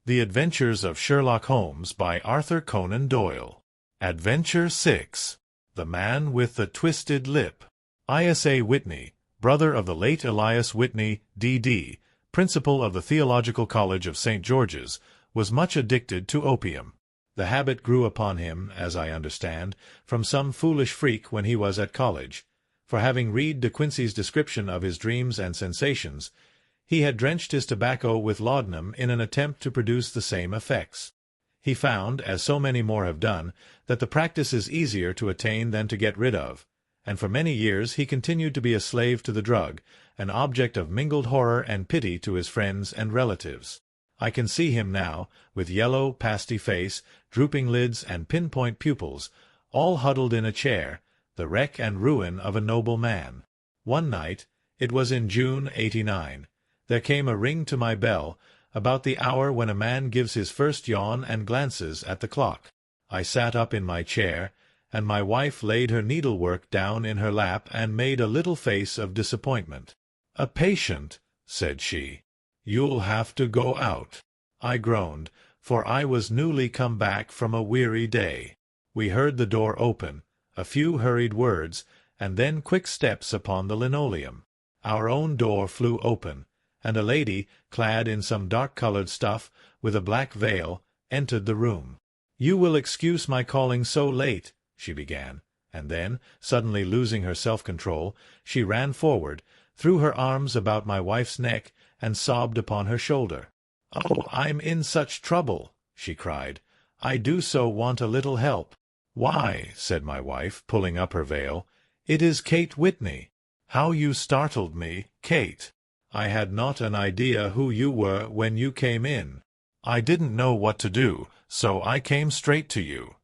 The Adventures of Sherlock Holmes by Arthur Conan Doyle. Adventure 6. The Man with the Twisted Lip. Isa Whitney, brother of the late Elias Whitney, D.D., principal of the Theological College of St. George's, was much addicted to opium. The habit grew upon him, as I understand, from some foolish freak when he was at college, for having read De Quincey's description of his dreams and sensations, he had drenched his tobacco with laudanum in an attempt to produce the same effects. He found, as so many more have done, that the practice is easier to attain than to get rid of, and for many years he continued to be a slave to the drug, an object of mingled horror and pity to his friends and relatives. I can see him now, with yellow, pasty face, drooping lids, and pinpoint pupils, all huddled in a chair, the wreck and ruin of a noble man. One night, it was in June, '89, there came a ring to my bell, about the hour when a man gives his first yawn and glances at the clock. I sat up in my chair, and my wife laid her needlework down in her lap and made a little face of disappointment. "A patient," said she. "You'll have to go out." I groaned, for I was newly come back from a weary day. We heard the door open, a few hurried words, and then quick steps upon the linoleum. Our own door flew open, and a lady, clad in some dark-colored stuff, with a black veil, entered the room. "You will excuse my calling so late," she began, and then, suddenly losing her self-control, she ran forward, threw her arms about my wife's neck, and sobbed upon her shoulder. "Oh, I'm in such trouble," she cried. "I do so want a little help." "Why," said my wife, pulling up her veil, "it is Kate Whitney. How you startled me, Kate! I had not an idea who you were when you came in. I didn't know what to do, so I came straight to you."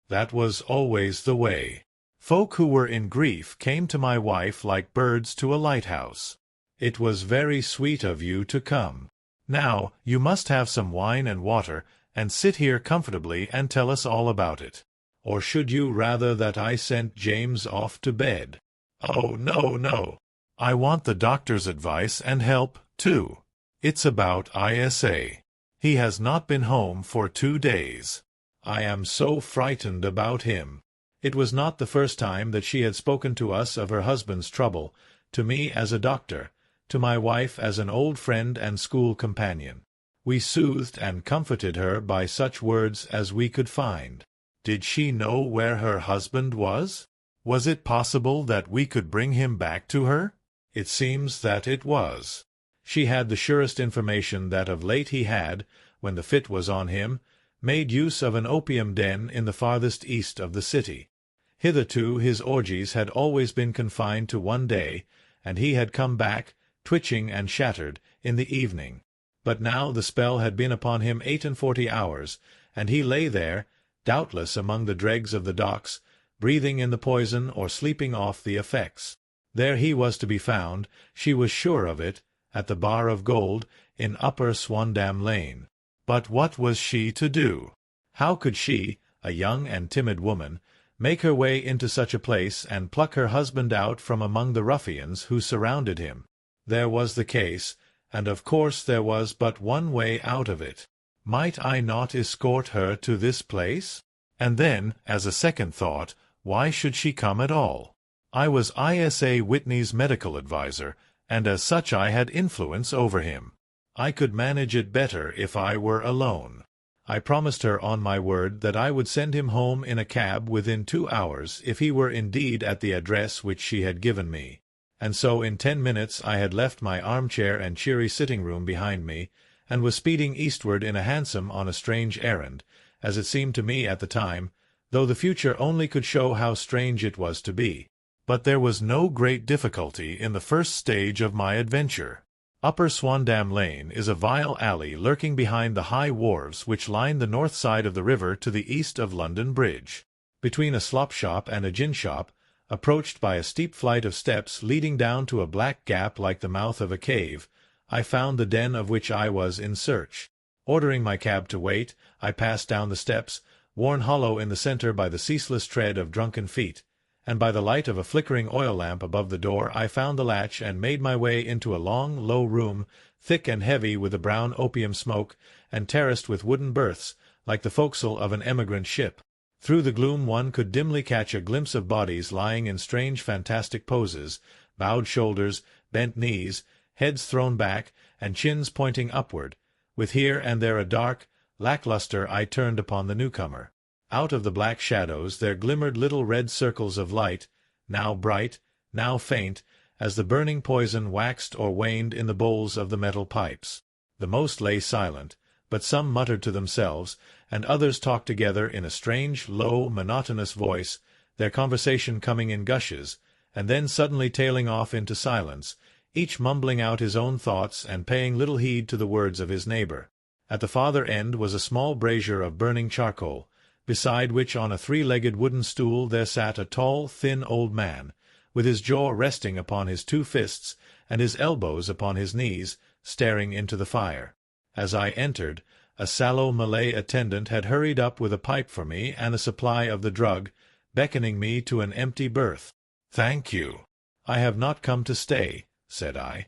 That was always the way. Folk who were in grief came to my wife like birds to a lighthouse. "It was very sweet of you to come. Now, you must have some wine and water, and sit here comfortably and tell us all about it. Or should you rather that I sent James off to bed?" "Oh, no, no. I want the doctor's advice and help, too. It's about Isa. He has not been home for 2 days. I am so frightened about him." It was not the first time that she had spoken to us of her husband's trouble, to me as a doctor, to my wife as an old friend and school companion. We soothed and comforted her by such words as we could find. Did she know where her husband was? Was it possible that we could bring him back to her? It seems that it was. She had the surest information that of late he had, when the fit was on him, made use of an opium den in the farthest east of the city. Hitherto his orgies had always been confined to one day, and he had come back, twitching and shattered, in the evening. But now the spell had been upon him 48 hours, and he lay there, doubtless among the dregs of the docks, breathing in the poison or sleeping off the effects. There he was to be found, she was sure of it, at the Bar of Gold, in Upper Swandam Lane. But what was she to do? How could she, a young and timid woman, make her way into such a place and pluck her husband out from among the ruffians who surrounded him? There was the case, and of course there was but one way out of it. Might I not escort her to this place? And then, as a second thought, why should she come at all? I was Isa Whitney's medical adviser, and as such I had influence over him. I could manage it better if I were alone. I promised her on my word that I would send him home in a cab within 2 hours if he were indeed at the address which she had given me. And so in 10 minutes I had left my armchair and cheery sitting-room behind me, and was speeding eastward in a hansom on a strange errand, as it seemed to me at the time, though the future only could show how strange it was to be. But there was no great difficulty in the first stage of my adventure. Upper Swandam Lane is a vile alley lurking behind the high wharves which line the north side of the river to the east of London Bridge. Between a slop-shop and a gin-shop, approached by a steep flight of steps leading down to a black gap like the mouth of a cave, I found the den of which I was in search. Ordering my cab to wait, I passed down the steps, worn hollow in the centre by the ceaseless tread of drunken feet, and by the light of a flickering oil lamp above the door I found the latch and made my way into a long, low room, thick and heavy with the brown opium smoke, and terraced with wooden berths, like the forecastle of an emigrant ship. Through the gloom one could dimly catch a glimpse of bodies lying in strange fantastic poses, bowed shoulders, bent knees, heads thrown back, and chins pointing upward, with here and there a dark, lackluster eye turned upon the newcomer. Out of the black shadows there glimmered little red circles of light, now bright, now faint, as the burning poison waxed or waned in the bowls of the metal pipes. The most lay silent, but some muttered to themselves, and others talked together in a strange, low, monotonous voice, their conversation coming in gushes, and then suddenly tailing off into silence, each mumbling out his own thoughts and paying little heed to the words of his neighbor. At the farther end was a small brazier of burning charcoal, beside which on a three-legged wooden stool there sat a tall, thin old man, with his jaw resting upon his two fists and his elbows upon his knees, staring into the fire. As I entered, a sallow Malay attendant had hurried up with a pipe for me and a supply of the drug, beckoning me to an empty berth. "Thank you. I have not come to stay," said I.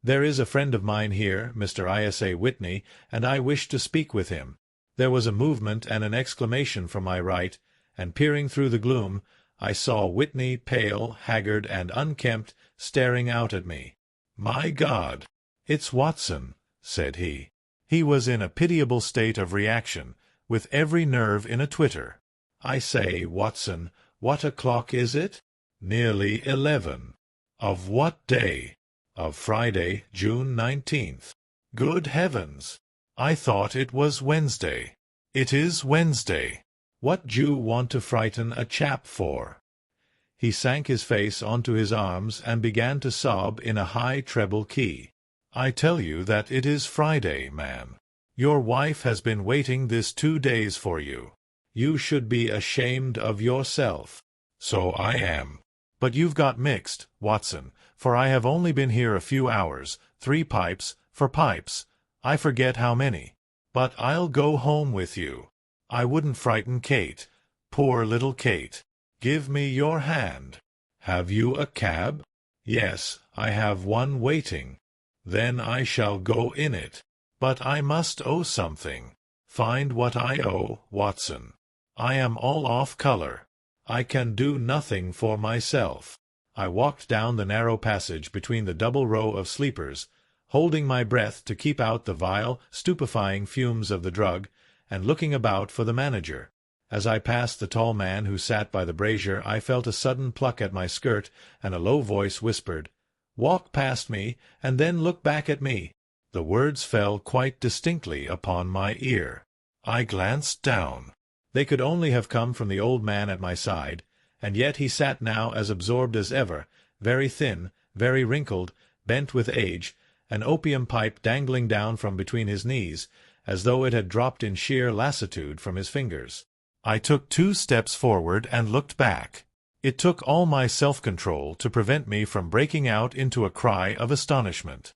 "There is a friend of mine here, Mr. Isa Whitney, and I wish to speak with him." There was a movement and an exclamation from my right, and peering through the gloom, I saw Whitney, pale, haggard, and unkempt, staring out at me. "My God, it's Watson," said he. He was in a pitiable state of reaction, with every nerve in a twitter. "I say, Watson, what o'clock is it?" "Nearly 11. "Of what day?" "Of Friday, June 19th. "Good heavens! I thought it was Wednesday." "It is Wednesday. What d'you want to frighten a chap for?" He sank his face onto his arms and began to sob in a high treble key. "I tell you that it is Friday, man. Your wife has been waiting this 2 days for you. You should be ashamed of yourself." "So I am. But you've got mixed, Watson, for I have only been here a few hours, 3 pipes, for pipes. I forget how many. But I'll go home with you. I wouldn't frighten Kate. Poor little Kate. Give me your hand." "Have you a cab?" "Yes, I have one waiting." "Then I shall go in it." "But I must owe something." "Find what I owe, Watson. I am all off color. I can do nothing for myself." I walked down the narrow passage between the double row of sleepers, holding my breath to keep out the vile, stupefying fumes of the drug, and looking about for the manager. As I passed the tall man who sat by the brazier, I felt a sudden pluck at my skirt, and a low voice whispered, "Walk past me, and then look back at me." The words fell quite distinctly upon my ear. I glanced down. They could only have come from the old man at my side, and yet he sat now as absorbed as ever, very thin, very wrinkled, bent with age, an opium pipe dangling down from between his knees, as though it had dropped in sheer lassitude from his fingers. I took 2 steps forward and looked back. It took all my self-control to prevent me from breaking out into a cry of astonishment.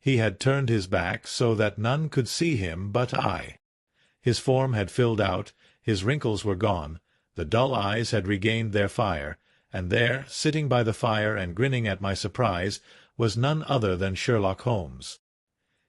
He had turned his back so that none could see him but I. His form had filled out, his wrinkles were gone, the dull eyes had regained their fire, and there, sitting by the fire and grinning at my surprise, was none other than Sherlock Holmes.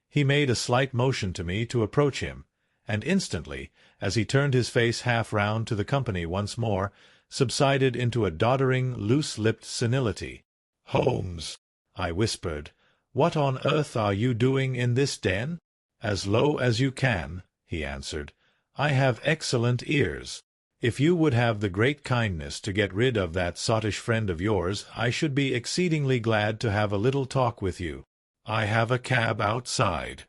He made a slight motion to me to approach him, and instantly, as he turned his face half round to the company once more, subsided into a doddering, loose-lipped senility. "Holmes," I whispered, "what on earth are you doing in this den?" "As low as you can," he answered. "I have excellent ears. If you would have the great kindness to get rid of that sottish friend of yours, I should be exceedingly glad to have a little talk with you. I have a cab outside."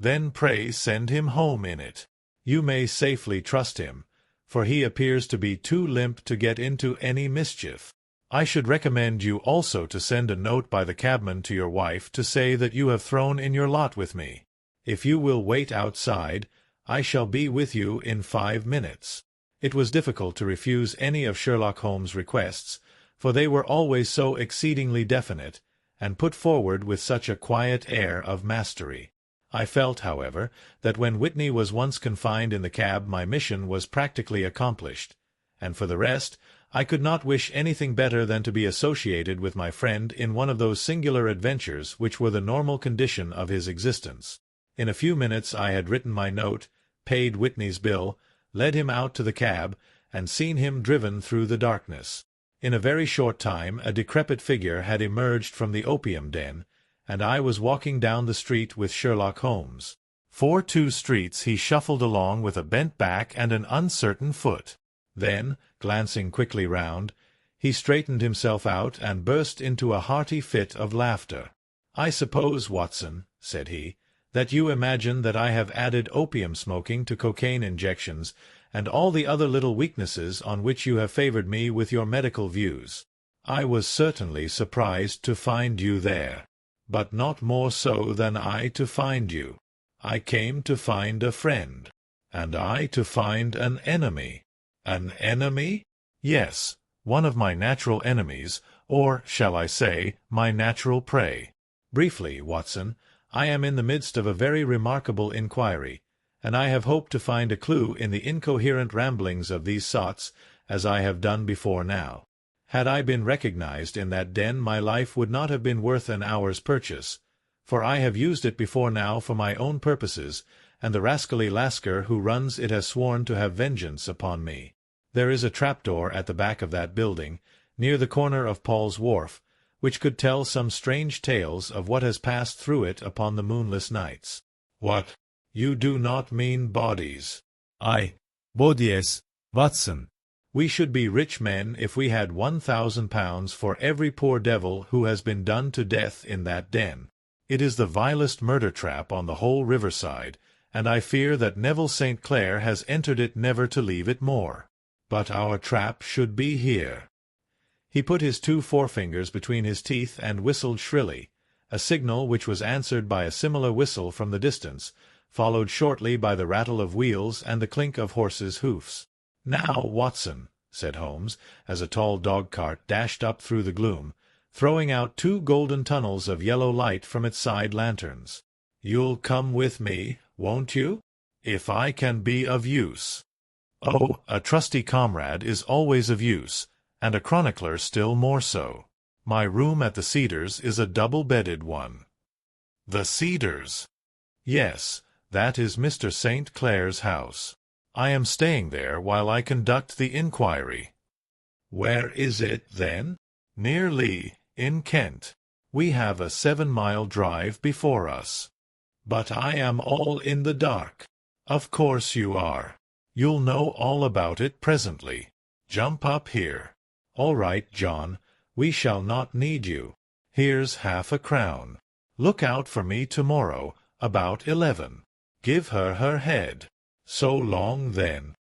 "Then pray send him home in it. You may safely trust him, for he appears to be too limp to get into any mischief. I should recommend you also to send a note by the cabman to your wife to say that you have thrown in your lot with me. If you will wait outside, I shall be with you in 5 minutes." It was difficult to refuse any of Sherlock Holmes' requests, for they were always so exceedingly definite, and put forward with such a quiet air of mastery. I felt, however, that when Whitney was once confined in the cab my mission was practically accomplished, and for the rest I could not wish anything better than to be associated with my friend in one of those singular adventures which were the normal condition of his existence. In a few minutes I had written my note, paid Whitney's bill, led him out to the cab, and seen him driven through the darkness. In a very short time a decrepit figure had emerged from the opium den, and I was walking down the street with Sherlock Holmes. For 2 streets he shuffled along with a bent back and an uncertain foot. Then, glancing quickly round, he straightened himself out and burst into a hearty fit of laughter. "I suppose, Watson," said he, "that you imagine that I have added opium smoking to cocaine injections and all the other little weaknesses on which you have favored me with your medical views. I was certainly surprised to find you there, but not more so than I to find you. I came to find a friend, and I to find an enemy." "An enemy?" "Yes, one of my natural enemies, or, shall I say, my natural prey. Briefly, Watson, I am in the midst of a very remarkable inquiry, and I have hoped to find a clue in the incoherent ramblings of these sots, as I have done before now. Had I been recognized in that den, my life would not have been worth an hour's purchase, for I have used it before now for my own purposes, and the rascally Lascar who runs it has sworn to have vengeance upon me. There is a trapdoor at the back of that building, near the corner of Paul's Wharf, which could tell some strange tales of what has passed through it upon the moonless nights." "What? You do not mean bodies?" Bodies, Watson. "We should be rich men if we had £1,000 for every poor devil who has been done to death in that den. It is the vilest murder trap on the whole riverside, and I fear that Neville St. Clair has entered it never to leave it more. But our trap should be here." He put his 2 forefingers between his teeth and whistled shrilly, a signal which was answered by a similar whistle from the distance, followed shortly by the rattle of wheels and the clink of horses' hoofs. "Now, Watson," said Holmes, as a tall dog-cart dashed up through the gloom, throwing out 2 golden tunnels of yellow light from its side lanterns. "You'll come with me, won't you? If I can be of use." "Oh, a trusty comrade is always of use, and a chronicler still more so. My room at the Cedars is a double-bedded one." "The Cedars?" "Yes, that is Mr. St. Clair's house. I am staying there while I conduct the inquiry." "Where is it, then?" "Near Lee, in Kent. We have a 7-mile drive before us." "But I am all in the dark." "Of course you are. You'll know all about it presently. Jump up here." "All right, John. We shall not need you. Here's £half-a-crown. Look out for me tomorrow, about 11. Give her her head. So long, then."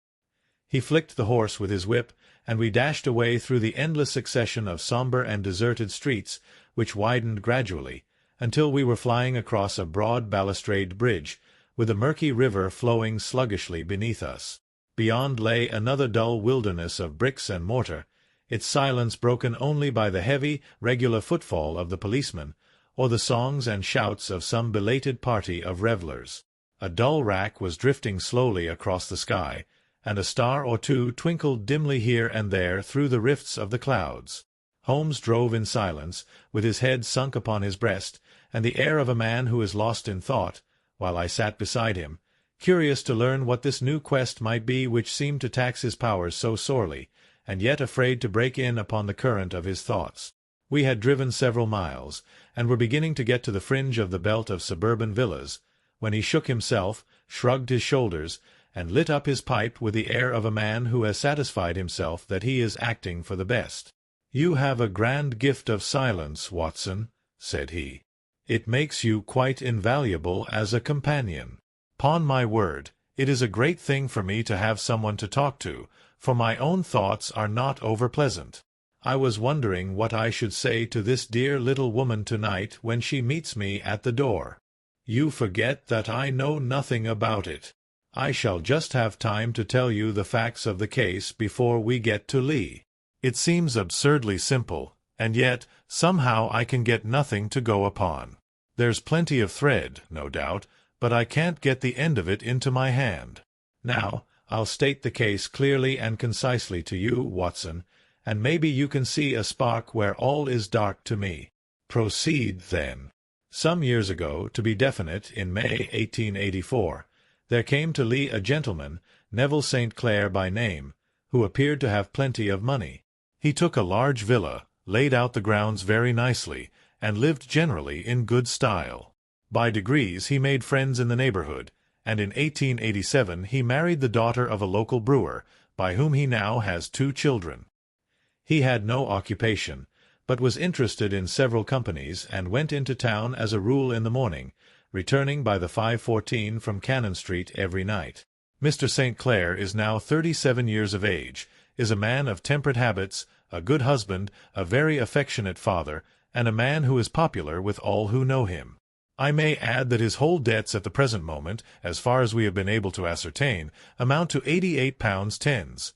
He flicked the horse with his whip, and we dashed away through the endless succession of sombre and deserted streets, which widened gradually, until we were flying across a broad balustrade bridge, with the murky river flowing sluggishly beneath us. Beyond lay another dull wilderness of bricks and mortar, its silence broken only by the heavy, regular footfall of the policeman, or the songs and shouts of some belated party of revellers. A dull rack was drifting slowly across the sky, and a star or 2 twinkled dimly here and there through the rifts of the clouds. Holmes drove in silence, with his head sunk upon his breast, and the air of a man who is lost in thought, while I sat beside him, curious to learn what this new quest might be which seemed to tax his powers so sorely, and yet afraid to break in upon the current of his thoughts. We had driven several miles, and were beginning to get to the fringe of the belt of suburban villas, when he shook himself, shrugged his shoulders, and lit up his pipe with the air of a man who has satisfied himself that he is acting for the best. "You have a grand gift of silence, Watson," said he. "It makes you quite invaluable as a companion. 'Pon my word, it is a great thing for me to have someone to talk to, for my own thoughts are not over-pleasant. I was wondering what I should say to this dear little woman tonight when she meets me at the door. You forget that I know nothing about it. I shall just have time to tell you the facts of the case before we get to Lee. It seems absurdly simple, and yet somehow I can get nothing to go upon. There's plenty of thread, no doubt, but I can't get the end of it into my hand. Now, I'll state the case clearly and concisely to you, Watson, and maybe you can see a spark where all is dark to me. Proceed, then. Some years ago, to be definite, in May 1884, there came to Lee a gentleman, Neville St. Clair by name, who appeared to have plenty of money. He took a large villa, laid out the grounds very nicely, and lived generally in good style. By degrees he made friends in the neighborhood, and in 1887 he married the daughter of a local brewer, by whom he now has 2 children. He had no occupation, but was interested in several companies, and went into town as a rule in the morning, returning by the 5:14 from Cannon Street every night. Mr. St. Clair is now 37 years of age, is a man of temperate habits, a good husband, a very affectionate father, and a man who is popular with all who know him. I may add that his whole debts at the present moment, as far as we have been able to ascertain, amount to £88 tens,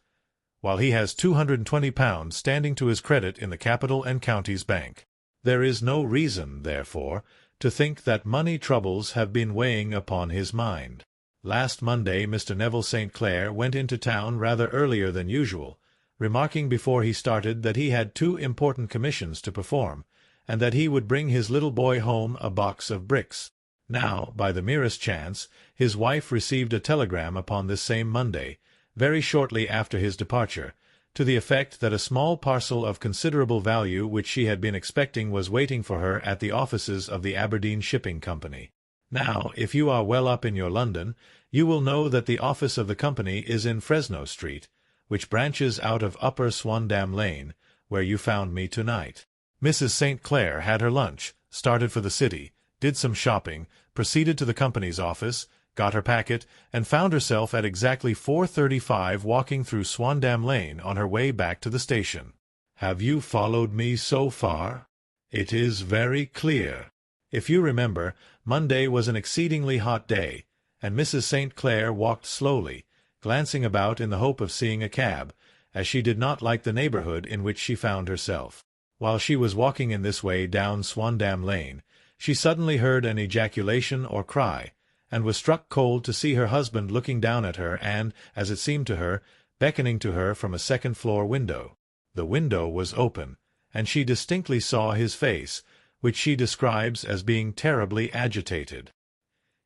while he has £220 standing to his credit in the Capital and Counties Bank. There is no reason, therefore, to think that money troubles have been weighing upon his mind. Last Monday Mr. Neville St. Clair went into town rather earlier than usual, remarking before he started that he had 2 important commissions to perform, and that he would bring his little boy home a box of bricks. Now, by the merest chance, his wife received a telegram upon this same Monday, very shortly after his departure, to the effect that a small parcel of considerable value which she had been expecting was waiting for her at the offices of the Aberdeen Shipping Company. Now, if you are well up in your London, you will know that the office of the company is in Fresno Street, which branches out of Upper Swandam Lane, where you found me tonight. Mrs. St. Clair had her lunch, started for the city, did some shopping, proceeded to the company's office, got her packet, and found herself at exactly 4:35 walking through Swandam Lane on her way back to the station. Have you followed me so far? It is very clear. If you remember, Monday was an exceedingly hot day, and Mrs. St. Clair walked slowly, glancing about in the hope of seeing a cab, as she did not like the neighborhood in which she found herself. While she was walking in this way down Swandam Lane, she suddenly heard an ejaculation or cry, and was struck cold to see her husband looking down at her and, as it seemed to her, beckoning to her from a second-floor window. The window was open, and she distinctly saw his face, which she describes as being terribly agitated.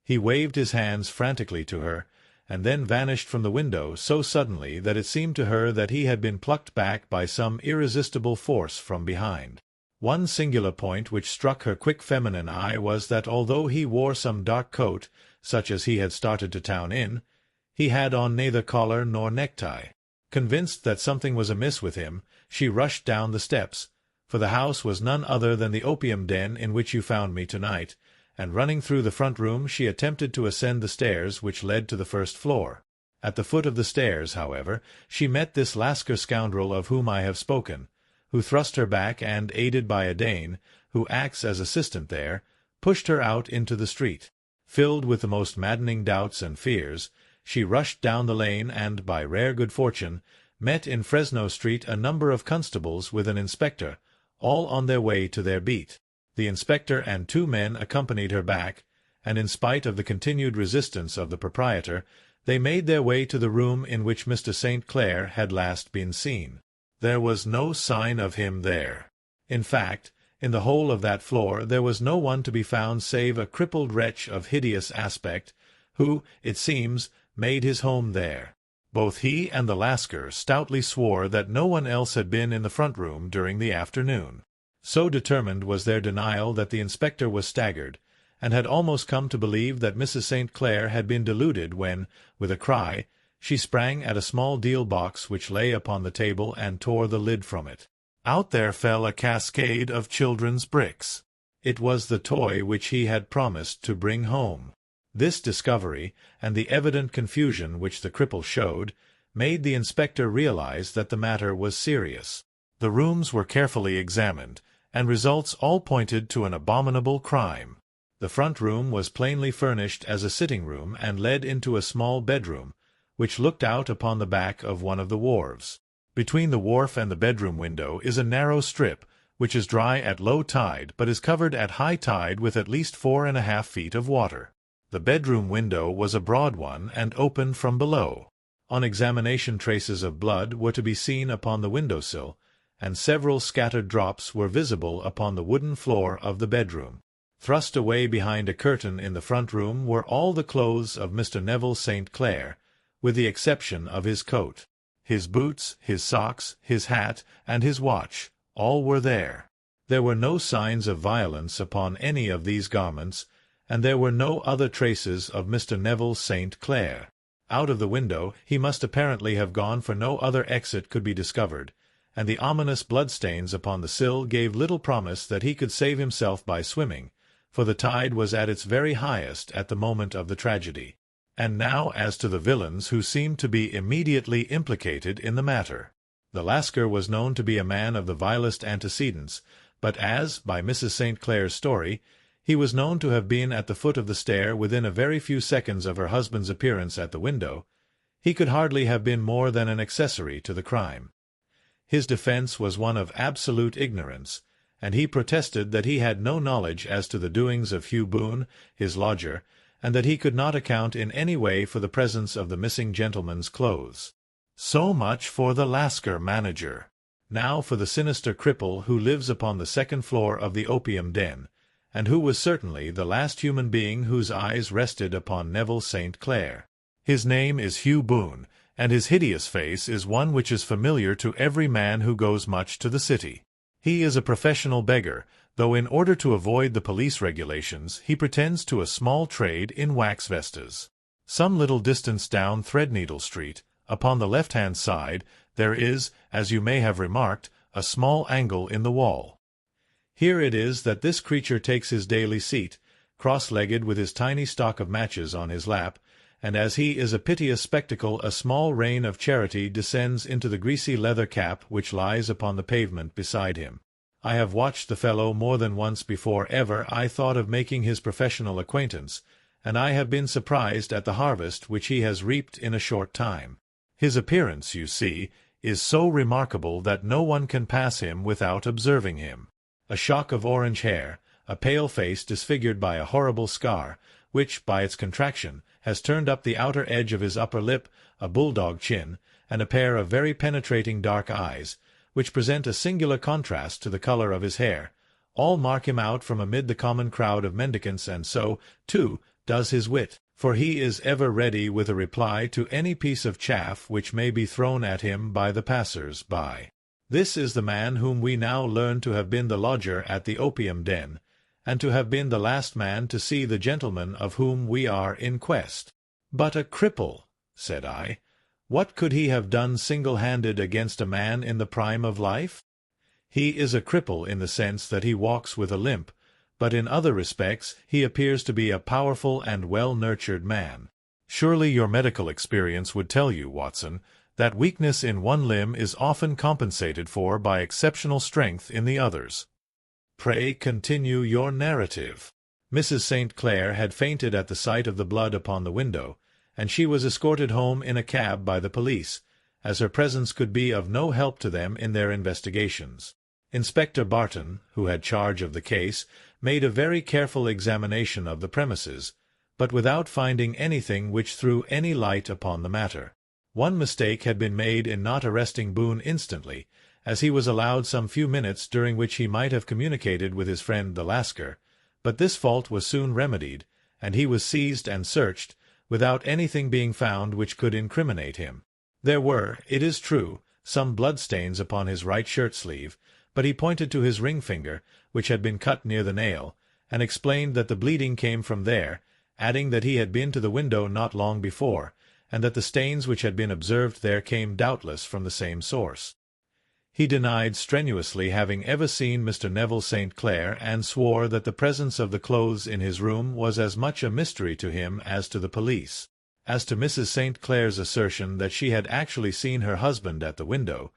He waved his hands frantically to her, and then vanished from the window so suddenly that it seemed to her that he had been plucked back by some irresistible force from behind. One singular point which struck her quick feminine eye was that although he wore some dark coat, such as he had started to town in, he had on neither collar nor necktie. Convinced that something was amiss with him, she rushed down the steps, for the house was none other than the opium den in which you found me tonight, and running through the front room she attempted to ascend the stairs which led to the first floor. At the foot of the stairs, however, she met this Lascar scoundrel of whom I have spoken, who thrust her back and, aided by a Dane, who acts as assistant there, pushed her out into the street. Filled with the most maddening doubts and fears, she rushed down the lane and, by rare good fortune, met in Fresno Street a number of constables with an inspector, all on their way to their beat. The inspector and 2 men accompanied her back, and in spite of the continued resistance of the proprietor, they made their way to the room in which Mr. St. Clair had last been seen. There was no sign of him there. In fact, in the whole of that floor there was no one to be found save a crippled wretch of hideous aspect, who, it seems, made his home there. Both he and the Lascar stoutly swore that no one else had been in the front room during the afternoon. So determined was their denial that the inspector was staggered, and had almost come to believe that Mrs. St. Clair had been deluded when, with a cry, she sprang at a small deal box which lay upon the table and tore the lid from it. Out there fell a cascade of children's bricks. It was the toy which he had promised to bring home. This discovery, and the evident confusion which the cripple showed, made the inspector realize that the matter was serious. The rooms were carefully examined, and results all pointed to an abominable crime. The front room was plainly furnished as a sitting-room and led into a small bedroom, which looked out upon the back of one of the wharves. Between the wharf and the bedroom window is a narrow strip, which is dry at low tide but is covered at high tide with at least 4½ feet of water. The bedroom window was a broad one and opened from below. On examination traces of blood were to be seen upon the window-sill, and several scattered drops were visible upon the wooden floor of the bedroom. Thrust away behind a curtain in the front room were all the clothes of Mr. Neville St. Clair, with the exception of his coat. His boots, his socks, his hat, and his watch, all were there. There were no signs of violence upon any of these garments, and there were no other traces of Mr. Neville St. Clair. Out of the window he must apparently have gone, for no other exit could be discovered, and the ominous bloodstains upon the sill gave little promise that he could save himself by swimming, for the tide was at its very highest at the moment of the tragedy. And now as to the villains who seemed to be immediately implicated in the matter. The Lascar was known to be a man of the vilest antecedents, but as, by Mrs. St. Clair's story, he was known to have been at the foot of the stair within a very few seconds of her husband's appearance at the window, he could hardly have been more than an accessory to the crime. His defence was one of absolute ignorance, and he protested that he had no knowledge as to the doings of Hugh Boone, his lodger, and that he could not account in any way for the presence of the missing gentleman's clothes. So much for the Lascar manager. Now for the sinister cripple who lives upon the second floor of the opium den, and who was certainly the last human being whose eyes rested upon Neville St. Clair. His name is Hugh Boone, and his hideous face is one which is familiar to every man who goes much to the city. He is a professional beggar, though in order to avoid the police regulations he pretends to a small trade in wax vestas. Some little distance down Threadneedle Street, upon the left-hand side, there is, as you may have remarked, a small angle in the wall. Here it is that this creature takes his daily seat, cross-legged with his tiny stock of matches on his lap, and as he is a piteous spectacle a small rain of charity descends into the greasy leather cap which lies upon the pavement beside him. I have watched the fellow more than once before ever I thought of making his professional acquaintance, and I have been surprised at the harvest which he has reaped in a short time. His appearance, you see, is so remarkable that no one can pass him without observing him. A shock of orange hair, a pale face disfigured by a horrible scar, which, by its contraction, has turned up the outer edge of his upper lip, a bulldog chin, and a pair of very penetrating dark eyes, which present a singular contrast to the colour of his hair, all mark him out from amid the common crowd of mendicants, and so, too, does his wit, for he is ever ready with a reply to any piece of chaff which may be thrown at him by the passers-by. This is the man whom we now learn to have been the lodger at the opium den, and to have been the last man to see the gentleman of whom we are in quest. But a cripple, said I. What could he have done single-handed against a man in the prime of life? He is a cripple in the sense that he walks with a limp, but in other respects he appears to be a powerful and well-nurtured man. Surely your medical experience would tell you, Watson, that weakness in one limb is often compensated for by exceptional strength in the others. Pray continue your narrative. Mrs. St. Clair had fainted at the sight of the blood upon the window, and she was escorted home in a cab by the police, as her presence could be of no help to them in their investigations. Inspector Barton, who had charge of the case, made a very careful examination of the premises, but without finding anything which threw any light upon the matter. One mistake had been made in not arresting Boone instantly, as he was allowed some few minutes during which he might have communicated with his friend the Lascar, but this fault was soon remedied, and he was seized and searched, without anything being found which could incriminate him. There were, it is true, some blood-stains upon his right shirt-sleeve, but he pointed to his ring-finger, which had been cut near the nail, and explained that the bleeding came from there, adding that he had been to the window not long before, and that the stains which had been observed there came doubtless from the same source. He denied strenuously having ever seen Mr. Neville St. Clair, and swore that the presence of the clothes in his room was as much a mystery to him as to the police. As to Mrs. St. Clair's assertion that she had actually seen her husband at the window,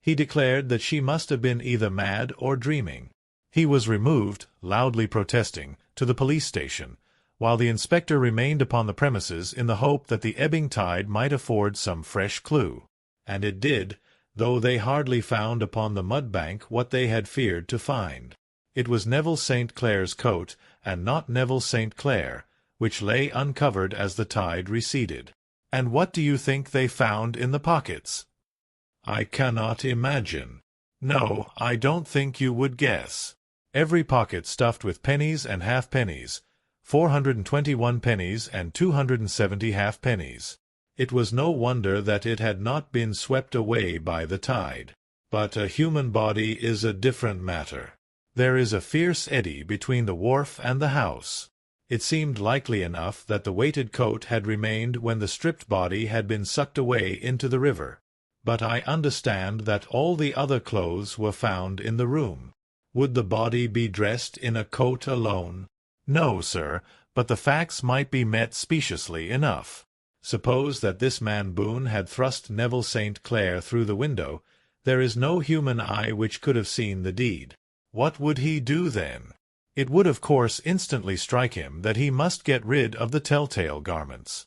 he declared that she must have been either mad or dreaming. He was removed, loudly protesting, to the police station, while the inspector remained upon the premises in the hope that the ebbing tide might afford some fresh clue. And it did, though they hardly found upon the mud-bank what they had feared to find. It was Neville St. Clair's coat, and not Neville St. Clair, which lay uncovered as the tide receded. And what do you think they found in the pockets? I cannot imagine. No, I don't think you would guess. Every pocket stuffed with pennies and halfpennies, 421 pennies and 270 halfpennies. It was no wonder that it had not been swept away by the tide. But a human body is a different matter. There is a fierce eddy between the wharf and the house. It seemed likely enough that the weighted coat had remained when the stripped body had been sucked away into the river. But I understand that all the other clothes were found in the room. Would the body be dressed in a coat alone? No, sir, but the facts might be met speciously enough. Suppose that this man Boone had thrust Neville St. Clair through the window, there is no human eye which could have seen the deed. What would he do then? It would of course instantly strike him that he must get rid of the telltale garments.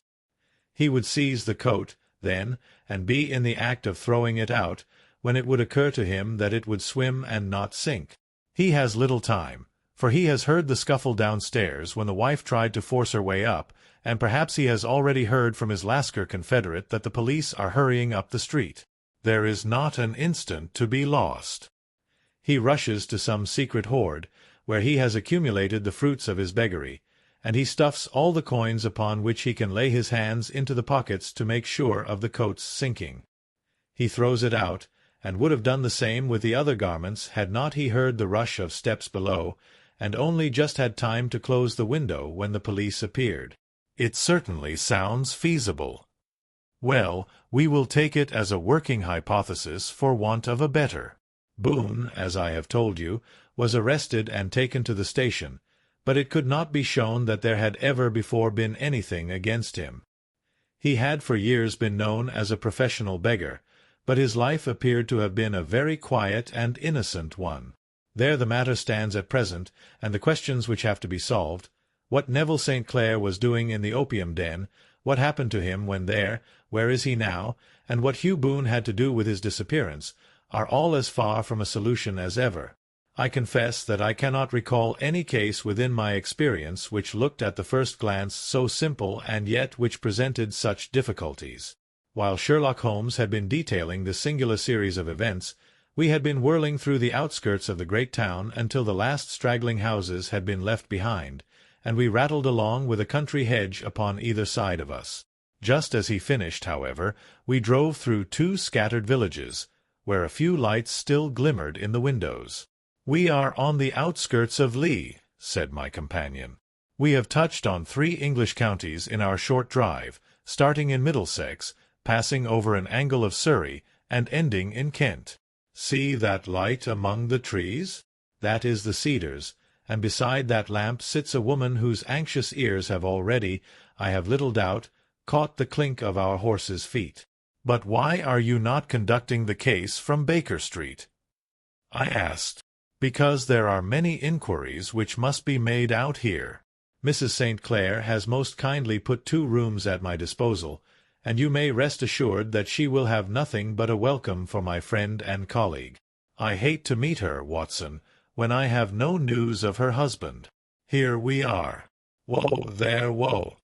He would seize the coat, then, and be in the act of throwing it out, when it would occur to him that it would swim and not sink. He has little time, for he has heard the scuffle downstairs when the wife tried to force her way up, and perhaps he has already heard from his Lascar confederate that the police are hurrying up the street. There is not an instant to be lost. He rushes to some secret hoard, where he has accumulated the fruits of his beggary, and he stuffs all the coins upon which he can lay his hands into the pockets to make sure of the coat's sinking. He throws it out, and would have done the same with the other garments had not he heard the rush of steps below, and only just had time to close the window when the police appeared. It certainly sounds feasible. Well, we will take it as a working hypothesis for want of a better. Boone, as I have told you, was arrested and taken to the station, but it could not be shown that there had ever before been anything against him. He had for years been known as a professional beggar, but his life appeared to have been a very quiet and innocent one. There the matter stands at present, and the questions which have to be solved, what Neville St. Clair was doing in the opium den, what happened to him when there, where is he now, and what Hugh Boone had to do with his disappearance, are all as far from a solution as ever. I confess that I cannot recall any case within my experience which looked at the first glance so simple and yet which presented such difficulties. While Sherlock Holmes had been detailing this singular series of events, we had been whirling through the outskirts of the great town until the last straggling houses had been left behind, and we rattled along with a country hedge upon either side of us. Just as he finished, however, we drove through 2 scattered villages, where a few lights still glimmered in the windows. "We are on the outskirts of Lee," said my companion. "We have touched on 3 English counties in our short drive, starting in Middlesex, passing over an angle of Surrey, and ending in Kent. See that light among the trees? That is the Cedars, and beside that lamp sits a woman whose anxious ears have already, I have little doubt, caught the clink of our horses' feet. But why are you not conducting the case from Baker Street?" I asked. "Because there are many inquiries which must be made out here. Mrs. St. Clair has most kindly put 2 rooms at my disposal, and you may rest assured that she will have nothing but a welcome for my friend and colleague. I hate to meet her, Watson, when I have no news of her husband. Here we are. Whoa there, whoa."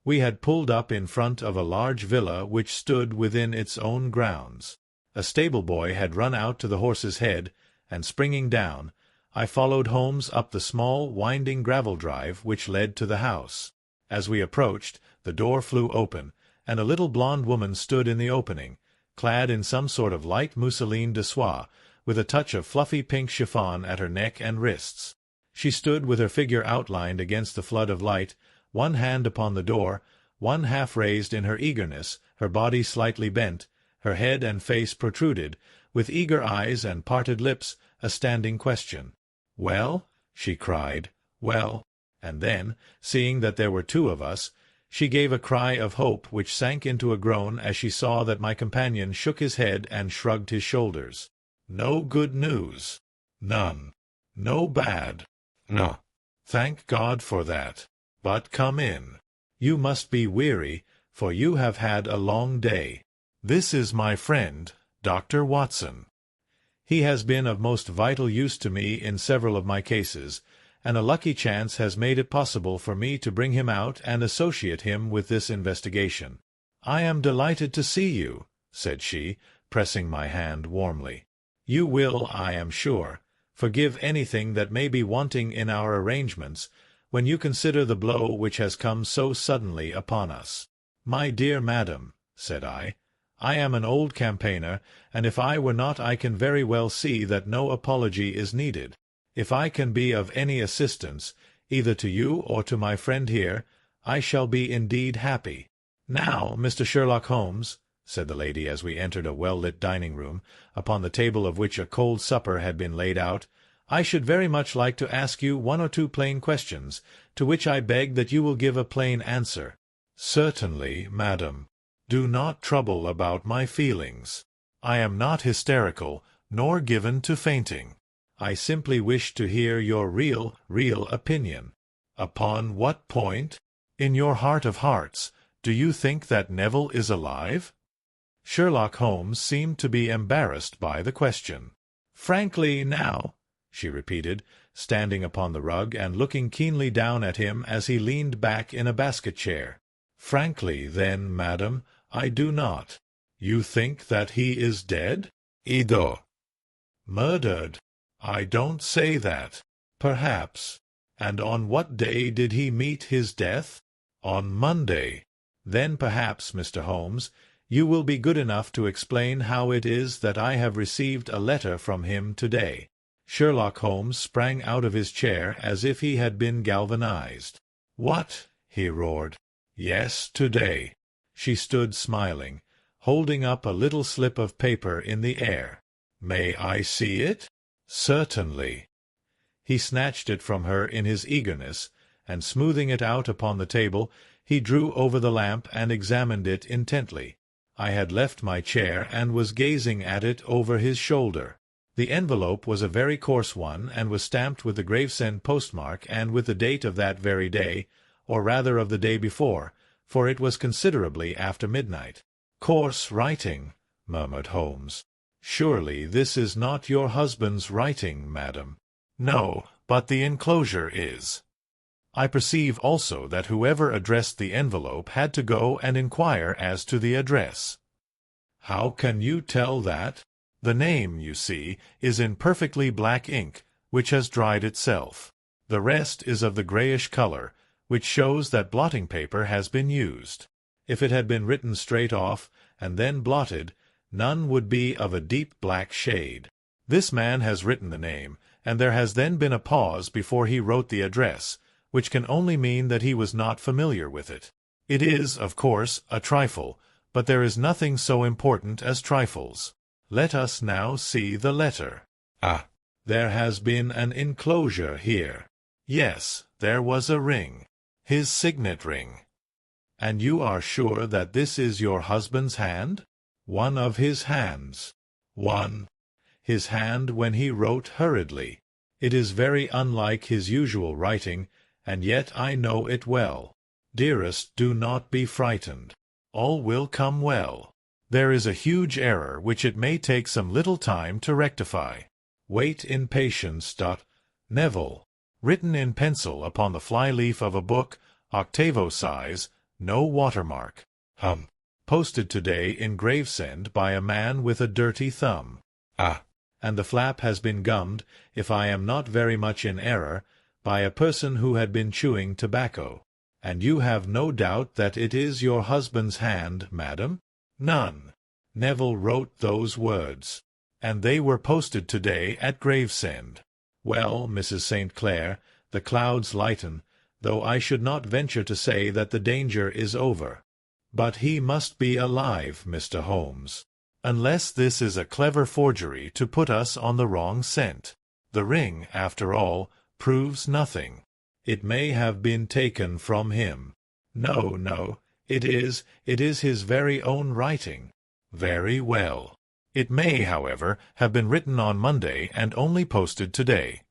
We had pulled up in front of a large villa which stood within its own grounds. A stable-boy had run out to the horse's head, and springing down, I followed Holmes up the small, winding gravel drive which led to the house. As we approached, the door flew open, and a little blonde woman stood in the opening, clad in some sort of light mousseline de soie, with a touch of fluffy pink chiffon at her neck and wrists. She stood with her figure outlined against the flood of light, one hand upon the door, one half raised in her eagerness, her body slightly bent, her head and face protruded, with eager eyes and parted lips, a standing question. "Well?" she cried. "Well?" And then, seeing that there were 2 of us, she gave a cry of hope which sank into a groan as she saw that my companion shook his head and shrugged his shoulders. "No good news?" "None." "No bad?" "No." "Thank God for that. But come in. You must be weary, for you have had a long day. This is my friend, Dr. Watson. He has been of most vital use to me in several of my cases, and a lucky chance has made it possible for me to bring him out and associate him with this investigation." "I am delighted to see you," said she, pressing my hand warmly. You will, I am sure, forgive anything that may be wanting in our arrangements, when you consider the blow which has come so suddenly upon us. My dear madam, said I am an old campaigner, and if I were not I can very well see that no apology is needed. If I can be of any assistance, either to you or to my friend here, I shall be indeed happy. Now, Mr. Sherlock Holmes, said the lady as we entered a well-lit dining-room, upon the table of which a cold supper had been laid out, I should very much like to ask you one or two plain questions, to which I beg that you will give a plain answer. Certainly, madam. Do not trouble about my feelings. I am not hysterical, nor given to fainting. I simply wish to hear your real opinion. Upon what point? In your heart of hearts, do you think that Neville is alive? Sherlock Holmes seemed to be embarrassed by the question. Frankly, now, she repeated, standing upon the rug and looking keenly down at him as he leaned back in a basket-chair. Frankly, then, madam, I do not. You think that he is dead? Ido. Murdered? I don't say that. Perhaps. And on what day did he meet his death? On Monday. Then perhaps, Mr. Holmes, you will be good enough to explain how it is that I have received a letter from him today. Sherlock Holmes sprang out of his chair as if he had been galvanized. What? He roared. Yes, today. She stood smiling, holding up a little slip of paper in the air. May I see it? Certainly. He snatched it from her in his eagerness, and smoothing it out upon the table, he drew over the lamp and examined it intently. I had left my chair and was gazing at it over his shoulder. The envelope was a very coarse one, and was stamped with the Gravesend postmark and with the date of that very day, or rather of the day before, for it was considerably after midnight. Coarse writing, murmured Holmes. Surely this is not your husband's writing, madam. No, but the enclosure is. I perceive also that whoever addressed the envelope had to go and inquire as to the address. How can you tell that? The name, you see, is in perfectly black ink, which has dried itself. The rest is of the grayish color, which shows that blotting paper has been used. If it had been written straight off, and then blotted, none would be of a deep black shade. This man has written the name, and there has then been a pause before he wrote the address, which can only mean that he was not familiar with it. It is, of course, a trifle, but there is nothing so important as trifles. Let us now see the letter. Ah, there has been an enclosure here. Yes, there was a ring. His signet ring. And you are sure that this is your husband's hand? One of his hands. One. His hand when he wrote hurriedly. It is very unlike his usual writing, and yet I know it well. Dearest, do not be frightened. All will come well. There is a huge error which it may take some little time to rectify. Wait in patience. Neville. Written in pencil upon the fly-leaf of a book, octavo size, no watermark. Posted today in Gravesend by a man with a dirty thumb. Ah. And the flap has been gummed, if I am not very much in error, by a person who had been chewing tobacco. And you have no doubt that it is your husband's hand, madam? None. Neville wrote those words. And they were posted today at Gravesend. Well, Mrs. St. Clair, the clouds lighten, though I should not venture to say that the danger is over. But he must be alive, Mr. Holmes. Unless this is a clever forgery to put us on the wrong scent. The ring, after all, proves nothing. It may have been taken from him. No, it is his very own writing. Very well. It may, however, have been written on Monday and only posted today.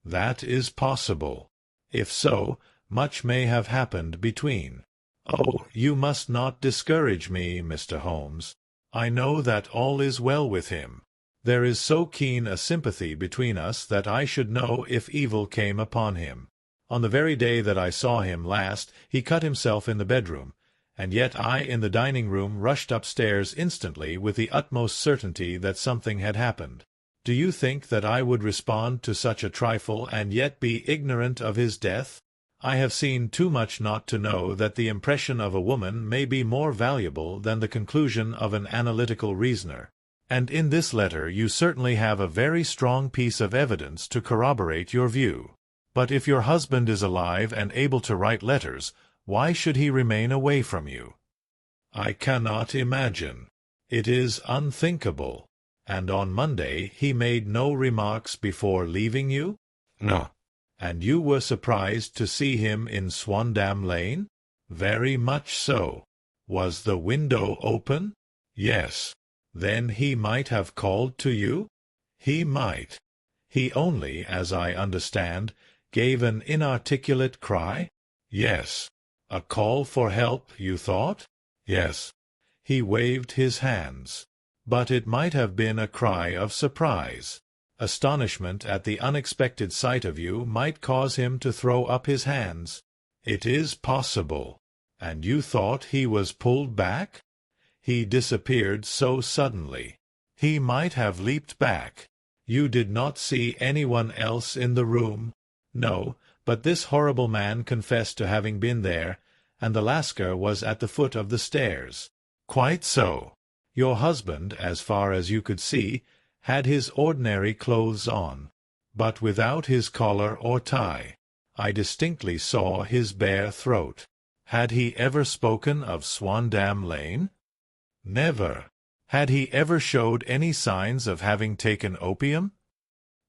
That is possible. If so, much may have happened between. Oh, you must not discourage me, Mr. Holmes. I know that all is well with him. There is so keen a sympathy between us that I should know if evil came upon him. On the very day that I saw him last, he cut himself in the bedroom, and yet I in the dining-room rushed upstairs instantly with the utmost certainty that something had happened. Do you think that I would respond to such a trifle and yet be ignorant of his death? I have seen too much not to know that the impression of a woman may be more valuable than the conclusion of an analytical reasoner. And in this letter you certainly have a very strong piece of evidence to corroborate your view. But if your husband is alive and able to write letters, why should he remain away from you? I cannot imagine. It is unthinkable. And on Monday he made no remarks before leaving you? No. And you were surprised to see him in Swandam Lane? Very much so. Was the window open? Yes. Then he might have called to you? He might. He only, as I understand, gave an inarticulate cry? Yes. A call for help, you thought? Yes. He waved his hands. But it might have been a cry of surprise. Astonishment at the unexpected sight of you might cause him to throw up his hands. It is possible. And you thought he was pulled back? He disappeared so suddenly. He might have leaped back. You did not see anyone else in the room? No, but this horrible man confessed to having been there, and the Lascar was at the foot of the stairs. Quite so. Your husband, as far as you could see, had his ordinary clothes on, but without his collar or tie. I distinctly saw his bare throat. Had he ever spoken of Swandam Lane? Never. Had he ever showed any signs of having taken opium?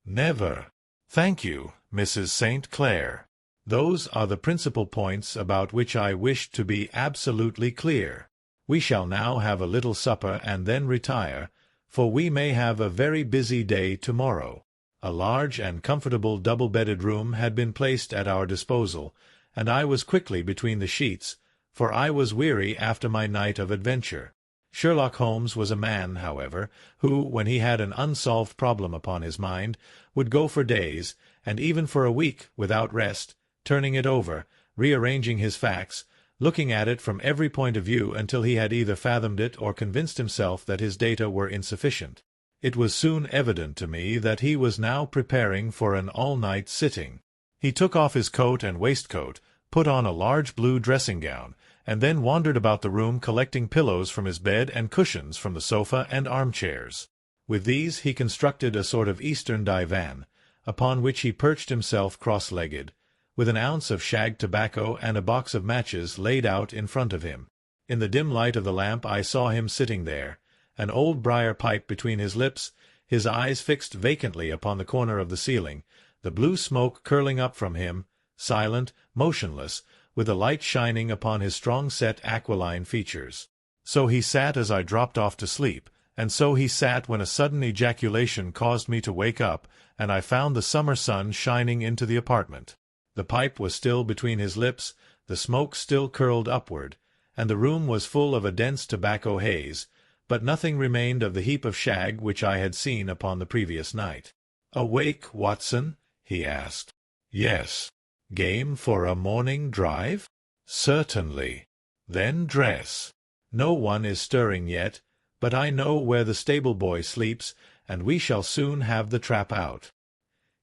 Never. Thank you, Mrs. St. Clair. Those are the principal points about which I wish to be absolutely clear. We shall now have a little supper and then retire, for we may have a very busy day tomorrow. A large and comfortable double-bedded room had been placed at our disposal, and I was quickly between the sheets, for I was weary after my night of adventure. Sherlock Holmes was a man, however, who, when he had an unsolved problem upon his mind, would go for days, and even for a week, without rest, turning it over, rearranging his facts, looking at it from every point of view until he had either fathomed it or convinced himself that his data were insufficient. It was soon evident to me that he was now preparing for an all-night sitting. He took off his coat and waistcoat, put on a large blue dressing-gown, and then wandered about the room collecting pillows from his bed and cushions from the sofa and armchairs. With these he constructed a sort of Eastern divan, upon which he perched himself cross-legged, with an ounce of shag tobacco and a box of matches laid out in front of him. In the dim light of the lamp I saw him sitting there, an old briar pipe between his lips, his eyes fixed vacantly upon the corner of the ceiling, the blue smoke curling up from him, silent, motionless, with the light shining upon his strong-set aquiline features. So he sat as I dropped off to sleep, and so he sat when a sudden ejaculation caused me to wake up, and I found the summer sun shining into the apartment. The pipe was still between his lips, the smoke still curled upward, and the room was full of a dense tobacco haze, but nothing remained of the heap of shag which I had seen upon the previous night. "Awake, Watson?" he asked. "Yes." "Game for a morning drive?" "Certainly." "Then dress. No one is stirring yet, but I know where the stable-boy sleeps, and we shall soon have the trap out."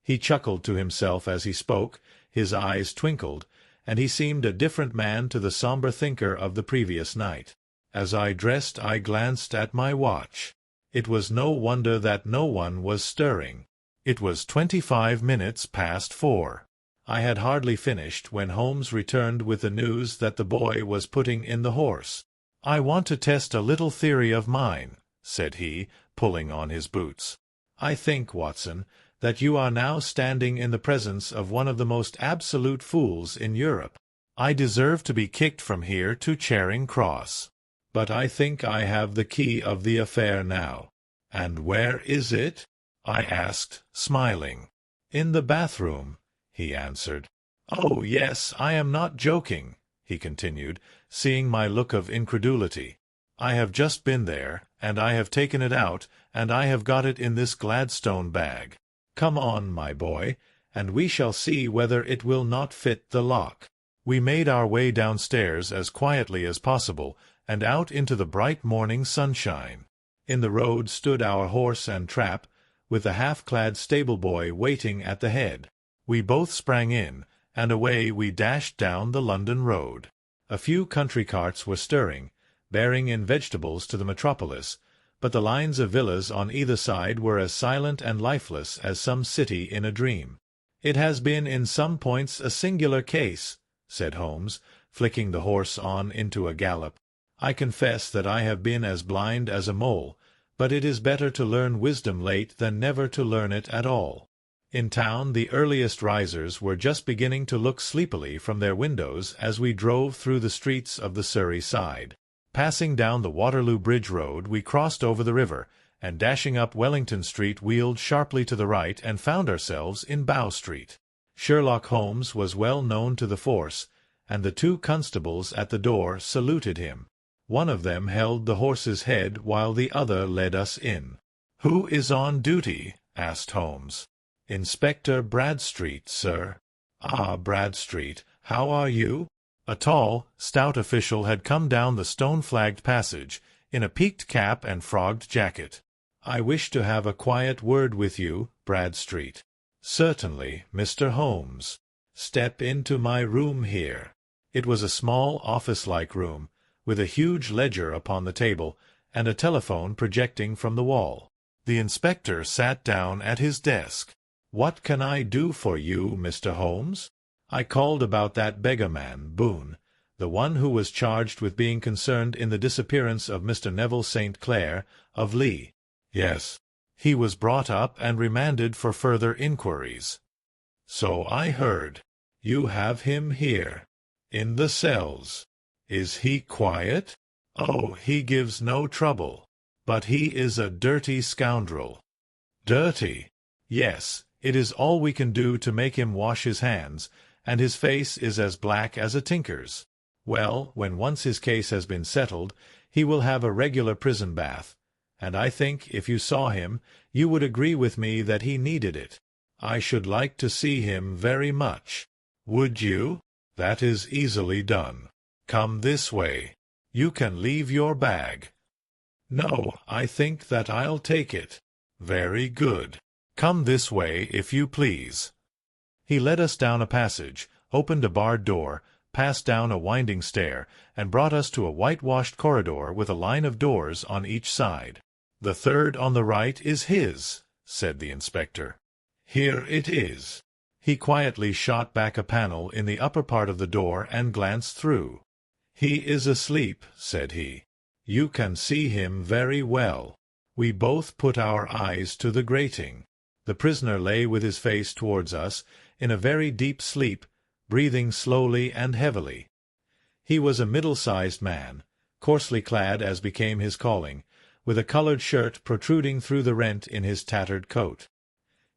He chuckled to himself as he spoke, his eyes twinkled, and he seemed a different man to the sombre thinker of the previous night. As I dressed I glanced at my watch. It was no wonder that no one was stirring. It was 25 minutes past 4. I had hardly finished when Holmes returned with the news that the boy was putting in the horse. "I want to test a little theory of mine," said he, pulling on his boots. "I think, Watson, that you are now standing in the presence of one of the most absolute fools in Europe. I deserve to be kicked from here to Charing Cross. But I think I have the key of the affair now." "And where is it?" I asked, smiling. "In the bathroom," he answered. "Oh, yes, I am not joking," he continued, seeing my look of incredulity. "I have just been there, and I have taken it out, and I have got it in this Gladstone bag. Come on, my boy, and we shall see whether it will not fit the lock." We made our way downstairs as quietly as possible, and out into the bright morning sunshine. In the road stood our horse and trap, with the half-clad stable-boy waiting at the head. We both sprang in, and away we dashed down the London road. A few country carts were stirring, bearing in vegetables to the metropolis, but the lines of villas on either side were as silent and lifeless as some city in a dream. "It has been in some points a singular case," said Holmes, flicking the horse on into a gallop. "I confess that I have been as blind as a mole, but it is better to learn wisdom late than never to learn it at all." In town the earliest risers were just beginning to look sleepily from their windows as we drove through the streets of the Surrey side. Passing down the Waterloo Bridge Road, we crossed over the river, and dashing up Wellington Street wheeled sharply to the right and found ourselves in Bow Street. Sherlock Holmes was well known to the force, and the two constables at the door saluted him. One of them held the horse's head while the other led us in. "Who is on duty?" asked Holmes. "Inspector Bradstreet, sir." "Ah, Bradstreet, how are you?" A tall, stout official had come down the stone-flagged passage, in a peaked cap and frogged jacket. "I wish to have a quiet word with you, Bradstreet." "Certainly, Mr. Holmes. Step into my room here." It was a small office-like room, with a huge ledger upon the table, and a telephone projecting from the wall. The inspector sat down at his desk. "What can I do for you, Mr. Holmes?" "I called about that beggar-man, Boone, the one who was charged with being concerned in the disappearance of Mr. Neville St. Clair, of Lee." "Yes." "He was brought up and remanded for further inquiries." "So I heard. You have him here, in the cells. Is he quiet?" "Oh, he gives no trouble. But he is a dirty scoundrel." "Dirty?" "Yes. It is all we can do to make him wash his hands, and his face is as black as a tinker's. Well, when once his case has been settled, he will have a regular prison bath, and I think, if you saw him, you would agree with me that he needed it." "I should like to see him very much." "Would you? That is easily done. Come this way. You can leave your bag." "No, I think that I'll take it." "Very good. Come this way, if you please." He led us down a passage, opened a barred door, passed down a winding stair, and brought us to a whitewashed corridor with a line of doors on each side. "The third on the right is his," said the inspector. "Here it is." He quietly shot back a panel in the upper part of the door and glanced through. "He is asleep," said he. "You can see him very well." We both put our eyes to the grating. The prisoner lay with his face towards us, in a very deep sleep, breathing slowly and heavily. He was a middle-sized man, coarsely clad as became his calling, with a coloured shirt protruding through the rent in his tattered coat.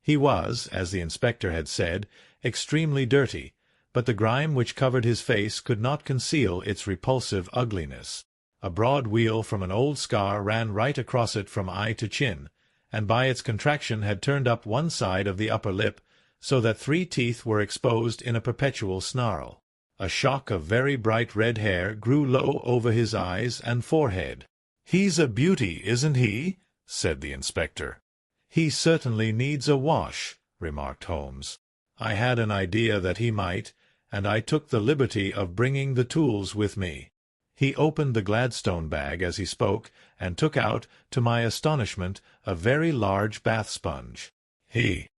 He was, as the inspector had said, extremely dirty, but the grime which covered his face could not conceal its repulsive ugliness. A broad wheal from an old scar ran right across it from eye to chin, and by its contraction had turned up one side of the upper lip, so that 3 teeth were exposed in a perpetual snarl. A shock of very bright red hair grew low over his eyes and forehead. "He's a beauty, isn't he?" said the inspector. "He certainly needs a wash," remarked Holmes. "I had an idea that he might, and I took the liberty of bringing the tools with me." He opened the Gladstone bag as he spoke, and took out, to my astonishment, a very large bath-sponge. He.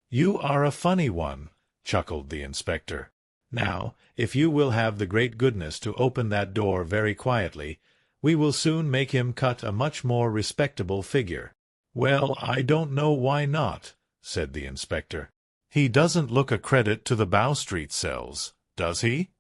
"You are a funny one," chuckled the inspector. "Now, if you will have the great goodness to open that door very quietly, we will soon make him cut a much more respectable figure." "Well, I don't know why not," said the inspector. "He doesn't look a credit to the Bow Street cells, does he?"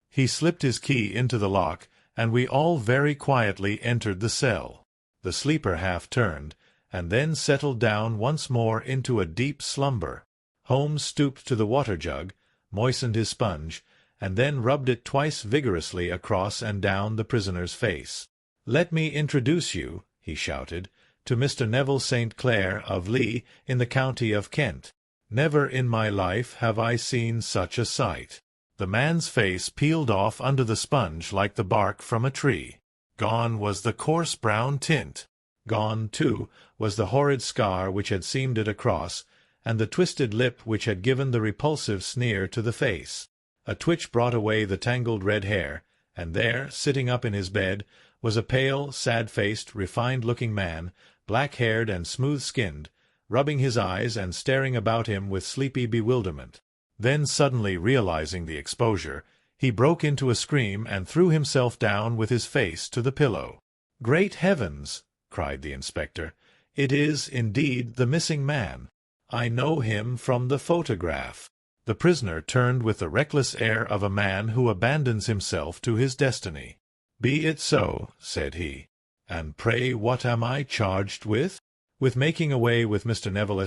He slipped his key into the lock, and we all very quietly entered the cell. The sleeper half turned, and then settled down once more into a deep slumber. Holmes stooped to the water-jug, moistened his sponge, and then rubbed it twice vigorously across and down the prisoner's face. "Let me introduce you," he shouted, "to Mr. Neville St. Clair, of Lee, in the county of Kent. Never in my life have I seen such a sight." The man's face peeled off under the sponge like the bark from a tree. Gone was the coarse brown tint. Gone, too, was the horrid scar which had seamed it across, and the twisted lip which had given the repulsive sneer to the face. A twitch brought away the tangled red hair, and there, sitting up in his bed, was a pale, sad-faced, refined-looking man, black-haired and smooth-skinned, rubbing his eyes and staring about him with sleepy bewilderment. Then, suddenly realizing the exposure, he broke into a scream and threw himself down with his face to the pillow. "Great heavens!" cried the inspector. "It is, indeed, the missing man. I know him from the photograph." The prisoner turned with the reckless air of a man who abandons himself to his destiny. "Be it so," said he. "And pray what am I charged with?" "With making away with Mr. Neville.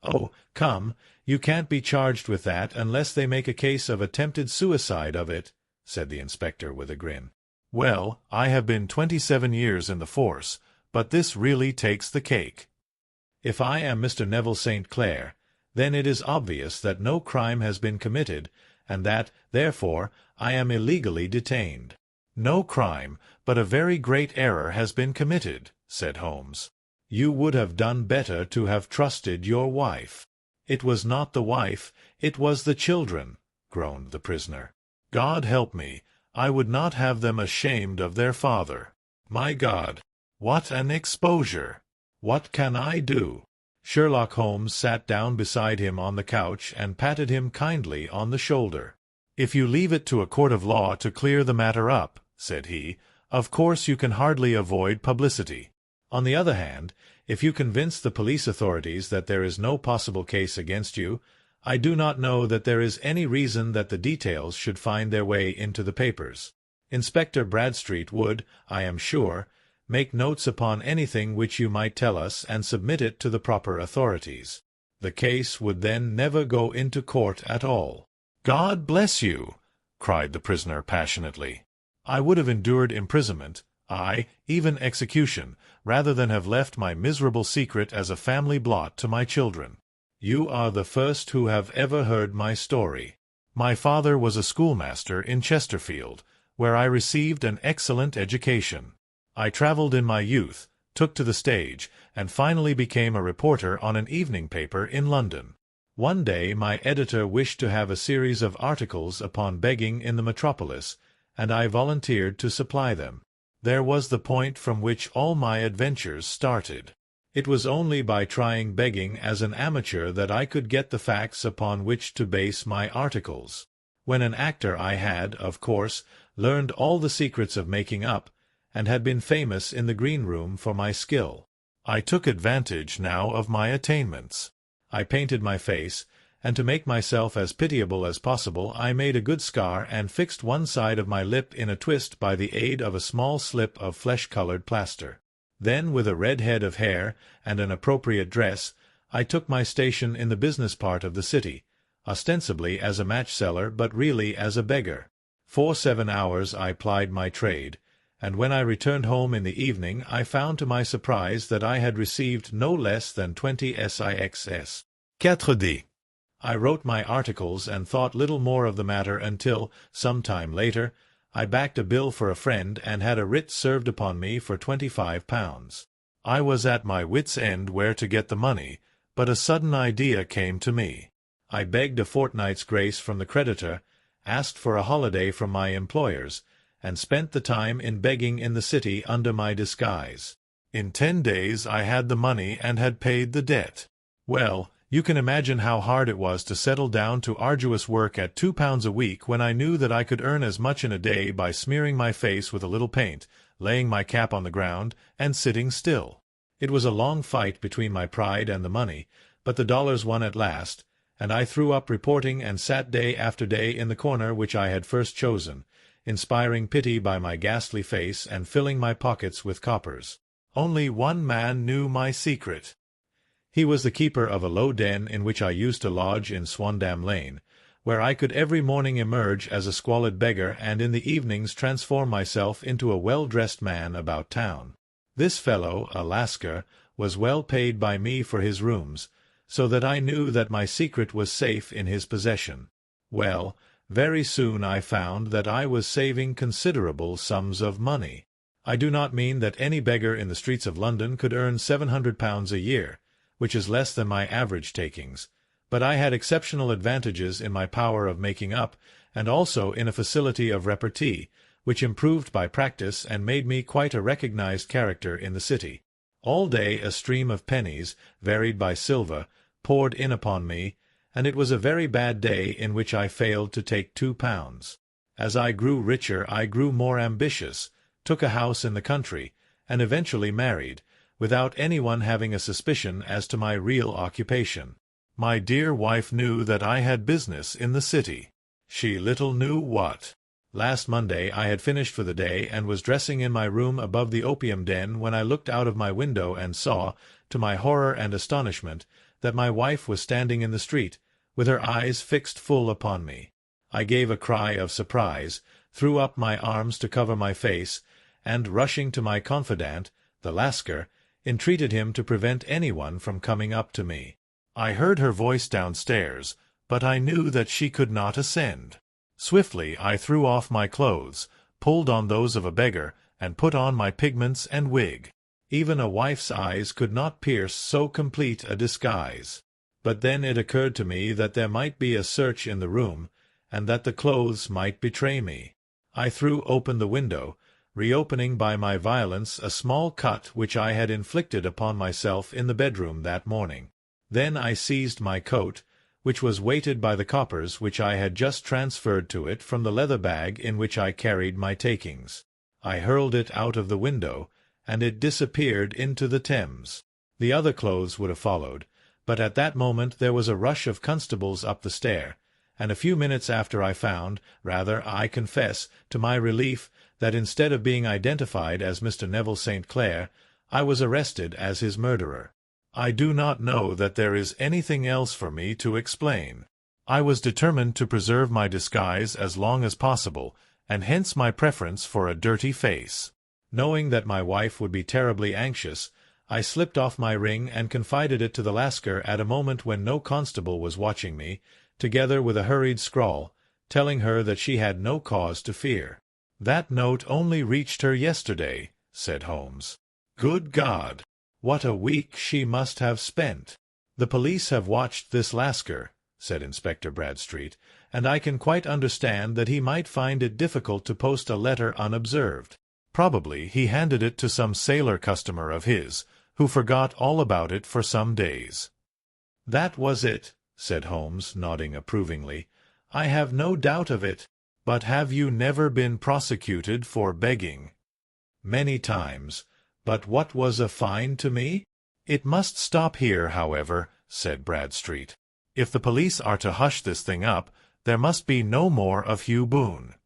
Oh, come, you can't be charged with that unless they make a case of attempted suicide of it," said the inspector with a grin. "Well, I have been 27 years in the force, but this really takes the cake. If I am Mr. Neville St. Clair, then it is obvious that no crime has been committed, and that, therefore, I am illegally detained." "No crime, but a very great error has been committed," said Holmes. "You would have done better to have trusted your wife." "It was not the wife, it was the children," groaned the prisoner. "God help me, I would not have them ashamed of their father. My God, what an exposure! What can I do?" Sherlock Holmes sat down beside him on the couch and patted him kindly on the shoulder. "If you leave it to a court of law to clear the matter up," said he, "of course you can hardly avoid publicity. On the other hand, if you convince the police authorities that there is no possible case against you, I do not know that there is any reason that the details should find their way into the papers. Inspector Bradstreet would, I am sure, make notes upon anything which you might tell us and submit it to the proper authorities. The case would then never go into court at all." "God bless you!" cried the prisoner passionately. "I would have endured imprisonment, aye, even execution, rather than have left my miserable secret as a family blot to my children. You are the first who have ever heard my story. My father was a schoolmaster in Chesterfield, where I received an excellent education. I travelled in my youth, took to the stage, and finally became a reporter on an evening paper in London. One day my editor wished to have a series of articles upon begging in the metropolis, and I volunteered to supply them. There was the point from which all my adventures started. It was only by trying begging as an amateur that I could get the facts upon which to base my articles. When an actor I had, of course, learned all the secrets of making up, and had been famous in the green room for my skill. I took advantage now of my attainments. I painted my face, and to make myself as pitiable as possible I made a good scar and fixed one side of my lip in a twist by the aid of a small slip of flesh-colored plaster. Then, with a red head of hair and an appropriate dress, I took my station in the business part of the city, ostensibly as a match-seller but really as a beggar. For 7 hours I plied my trade, and when I returned home in the evening I found to my surprise that I had received no less than 20 six. 4D. I wrote my articles and thought little more of the matter until, some time later, I backed a bill for a friend and had a writ served upon me for £25. I was at my wits' end where to get the money, but a sudden idea came to me. I begged a fortnight's grace from the creditor, asked for a holiday from my employers, and spent the time in begging in the city under my disguise. In 10 days I had the money and had paid the debt. Well, you can imagine how hard it was to settle down to arduous work at £2 a week when I knew that I could earn as much in a day by smearing my face with a little paint, laying my cap on the ground, and sitting still. It was a long fight between my pride and the money, but the dollars won at last, and I threw up reporting and sat day after day in the corner which I had first chosen, inspiring pity by my ghastly face and filling my pockets with coppers. Only one man knew my secret. He was the keeper of a low den in which I used to lodge in Swandam Lane, where I could every morning emerge as a squalid beggar and in the evenings transform myself into a well-dressed man about town. This fellow, a Lascar, was well paid by me for his rooms, so that I knew that my secret was safe in his possession. Well, very soon I found that I was saving considerable sums of money. I do not mean that any beggar in the streets of London could earn £700 a year, which is less than my average takings, but I had exceptional advantages in my power of making up, and also in a facility of repartee, which improved by practice and made me quite a recognized character in the city. All day a stream of pennies, varied by silver, poured in upon me, and it was a very bad day in which I failed to take £2. As I grew richer I grew more ambitious, took a house in the country, and eventually married, without anyone having a suspicion as to my real occupation. My dear wife knew that I had business in the city. She little knew what. Last Monday I had finished for the day and was dressing in my room above the opium den when I looked out of my window and saw, to my horror and astonishment, that my wife was standing in the street, with her eyes fixed full upon me. I gave a cry of surprise, threw up my arms to cover my face, and, rushing to my confidant, the Lascar, entreated him to prevent anyone from coming up to me. I heard her voice downstairs, but I knew that she could not ascend. Swiftly I threw off my clothes, pulled on those of a beggar, and put on my pigments and wig. Even a wife's eyes could not pierce so complete a disguise. But then it occurred to me that there might be a search in the room, and that the clothes might betray me. I threw open the window, reopening by my violence a small cut which I had inflicted upon myself in the bedroom that morning. Then I seized my coat, which was weighted by the coppers which I had just transferred to it from the leather bag in which I carried my takings. I hurled it out of the window, and it disappeared into the Thames. The other clothes would have followed, but at that moment there was a rush of constables up the stair, and a few minutes after I found, rather, I confess, to my relief, that instead of being identified as Mr. Neville St. Clair, I was arrested as his murderer. I do not know that there is anything else for me to explain. I was determined to preserve my disguise as long as possible, and hence my preference for a dirty face. Knowing that my wife would be terribly anxious, I slipped off my ring and confided it to the Lascar at a moment when no constable was watching me, together with a hurried scrawl, telling her that she had no cause to fear. "That note only reached her yesterday," said Holmes. "Good God! What a week she must have spent!" "The police have watched this Lascar," said Inspector Bradstreet, "and I can quite understand that he might find it difficult to post a letter unobserved. Probably he handed it to some sailor customer of his, who forgot all about it for some days." "That was it," said Holmes, nodding approvingly. "I have no doubt of it. But have you never been prosecuted for begging?" "Many times. But what was a fine to me?" "It must stop here, however," said Bradstreet. "If the police are to hush this thing up, there must be no more of Hugh Boone."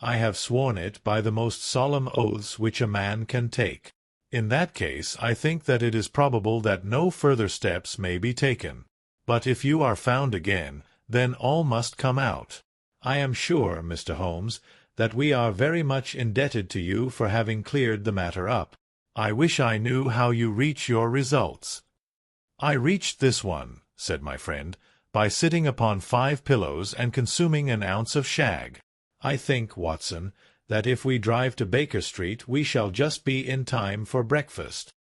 "I have sworn it by the most solemn oaths which a man can take." "In that case, I think that it is probable that no further steps may be taken. But if you are found again, then all must come out. I am sure, Mr. Holmes, that we are very much indebted to you for having cleared the matter up. I wish I knew how you reach your results." "I reached this one," said my friend, "by sitting upon 5 pillows and consuming an ounce of shag. I think, Watson, that if we drive to Baker Street we shall just be in time for breakfast."